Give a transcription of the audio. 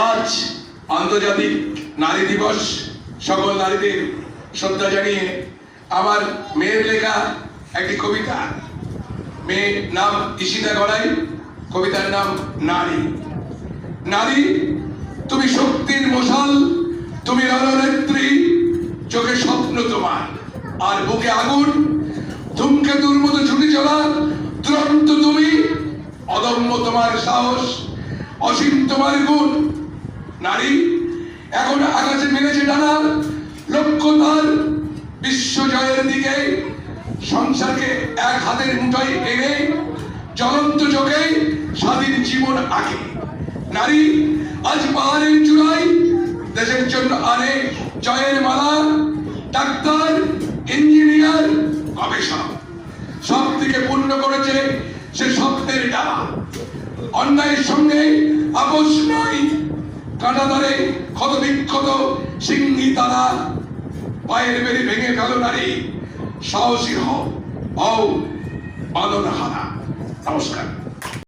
আজ আন্তর্জাতিক নারী দিবস। সকল নারীদের শ্রদ্ধা জানিয়ে আমার মেয়ের লেখা একটি কবিতা। মেয়ের নাম ঈশিতা গড়াই, কবিতার নাম নারী। নারী, তুমি শক্তির মশাল, তুমি রণনেত্রী, চোখে স্বপ্ন তোমার আর বুকে আগুন, ধূমকেতুর মতো ছুটে চলা দুরন্ত তুমি, অদম্য তোমার সাহস, অসীম তোমার গুণ। নারী, এখন আকাশে মেলেছে ডানা, লক্ষ্য তার বিশ্ব জয়ের দিকে, সংসারকে এক হাতের মুঠোয় এনে জ্বলন্ত চোখে স্বাধীন জীবন আঁকে। নারী, আজ পাহাড়ের চূড়ায় দেশের জন্য আনে জয়ের মালা, ডাক্তার, ইঞ্জিনিয়ার, গবেষক, সব থেকে পূর্ণ করেছে সে স্বপ্নের ডালা। অন্যায়ের সঙ্গে আপোষ নয়, কাঁটাতারে ক্ষত বিক্ষত সিংহী তারা, পায়ের বেড়ে ভেঙে ফেলো নারী, সাহসী হও বাঁধন হারা। নমস্কার।